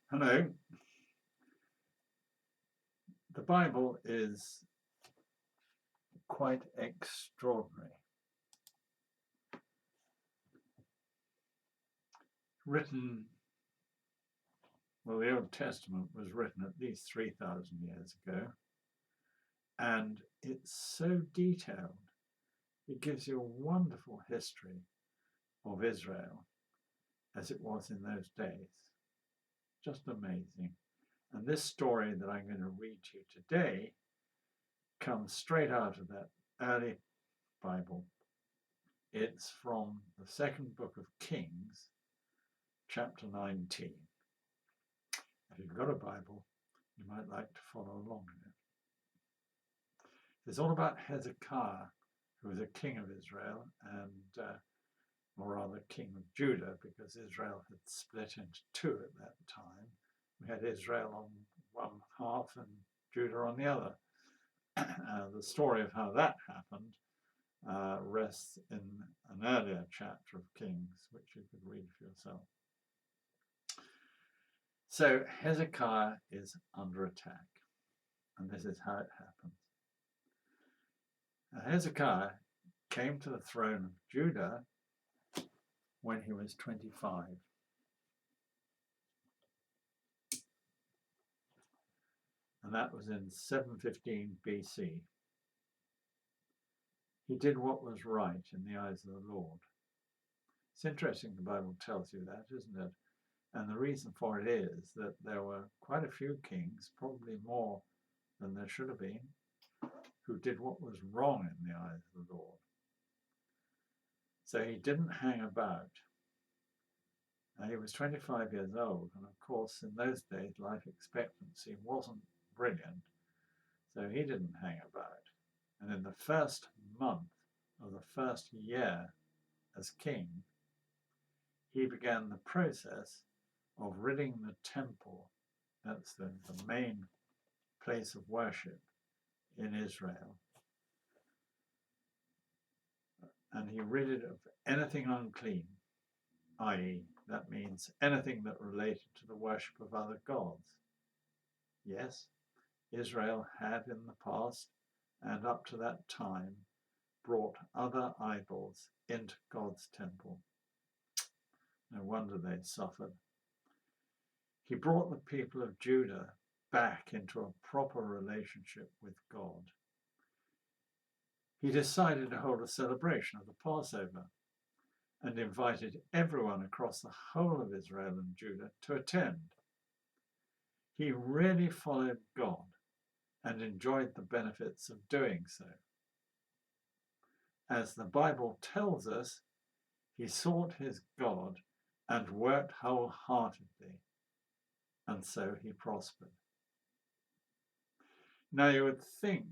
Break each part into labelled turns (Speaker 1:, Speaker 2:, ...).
Speaker 1: Hello. The Bible is quite extraordinary. The Old Testament was written at least 3,000 years ago, and it's so detailed. It gives you a wonderful history of Israel as it was in those days. Just amazing. And this story that I'm going to read to you today comes straight out of that early Bible. It's from the second book of Kings, chapter 19. If you've got a Bible, you might like to follow along in it. It's all about Hezekiah, who was a king of Israel, and or rather king of Judah, because Israel had split into two at that time. We had Israel on one half and Judah on the other. The story of how that happened rests in an earlier chapter of Kings, which you could read for yourself. So Hezekiah is under attack, and this is how it happens. Hezekiah came to the throne of Judah when he was 25. And that was in 715 BC. He did what was right in the eyes of the Lord. It's interesting the Bible tells you that, isn't it? And the reason for it is that there were quite a few kings, probably more than there should have been, who did what was wrong in the eyes of the Lord. So he didn't hang about. He was 25 years old, and of course in those days life expectancy wasn't brilliant, so he didn't hang about. And in the first month of the first year as king, he began the process of ridding the temple, that's the main place of worship in Israel, and he rid it of anything unclean, i.e., that means anything that related to the worship of other gods. Yes, Israel had in the past and up to that time brought other idols into God's temple. No wonder they suffered. He brought the people of Judah back into a proper relationship with God. He decided to hold a celebration of the Passover and invited everyone across the whole of Israel and Judah to attend. He really followed God and enjoyed the benefits of doing so. As the Bible tells us, he sought his God and worked wholeheartedly, and so he prospered. Now you would think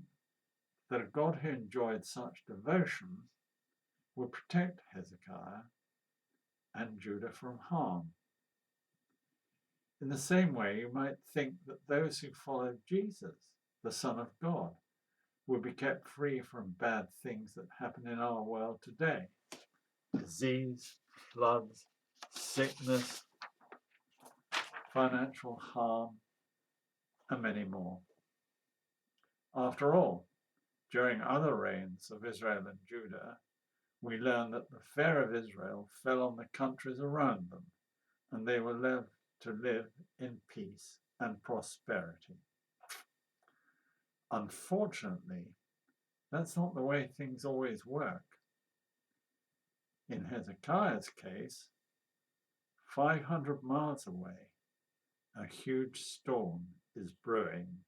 Speaker 1: that a God who enjoyed such devotion would protect Hezekiah and Judah from harm. In the same way, you might think that those who followed Jesus, the Son of God, would be kept free from bad things that happen in our world today. Disease, floods, sickness, financial harm, and many more. After all, during other reigns of Israel and Judah, we learn that the fear of Israel fell on the countries around them, and they were left to live in peace and prosperity. Unfortunately, that's not the way things always work. In Hezekiah's case, 500 miles away, a huge storm is brewing,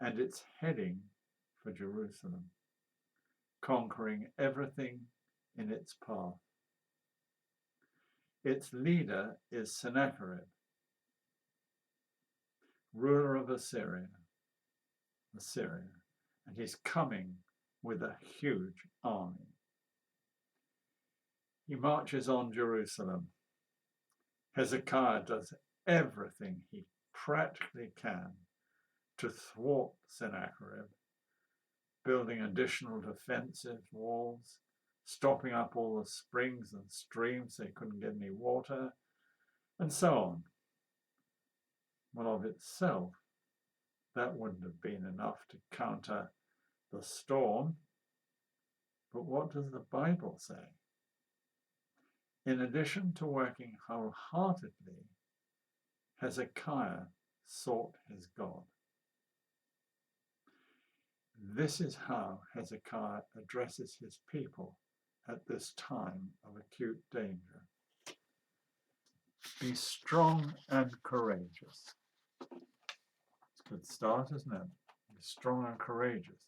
Speaker 1: and it's heading for Jerusalem, conquering everything in its path. Its leader is Sennacherib, ruler of Assyria, and he's coming with a huge army. He marches on Jerusalem. Hezekiah does everything he practically can to thwart Sennacherib, building additional defensive walls, stopping up all the springs and streams so he couldn't get any water, and so on. Well, of itself, that wouldn't have been enough to counter the storm. But what does the Bible say? In addition to working wholeheartedly, Hezekiah sought his God. This is how Hezekiah addresses his people at this time of acute danger. Be strong and courageous. It's a good start, isn't it? Be strong and courageous,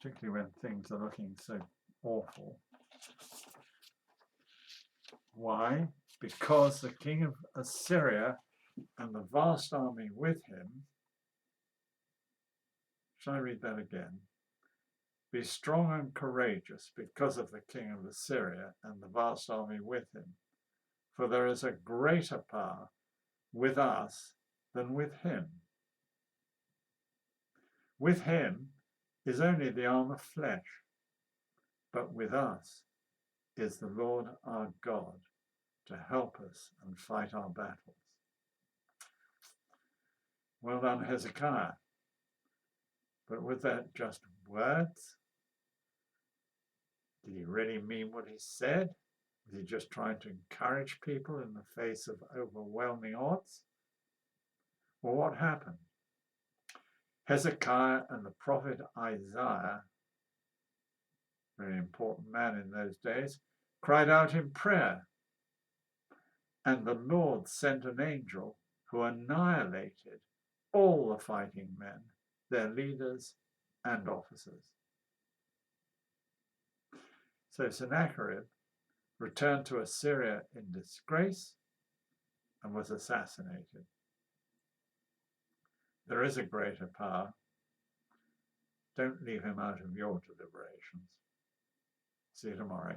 Speaker 1: particularly when things are looking so awful. Why? Because the king of Assyria and the vast army with him. Shall I read that again? Be strong and courageous because of the king of Assyria and the vast army with him. For there is a greater power with us than with him. With him is only the arm of flesh, but with us is the Lord our God to help us and fight our battles. Well done, Hezekiah. But was that just words? Did he really mean what he said? Was he just trying to encourage people in the face of overwhelming odds? Well, what happened? Hezekiah and the prophet Isaiah, very important man in those days, cried out in prayer. And the Lord sent an angel who annihilated all the fighting men, their leaders and officers. So Sennacherib returned to Assyria in disgrace and was assassinated. There is a greater power. Don't leave him out of your deliberations. See you tomorrow.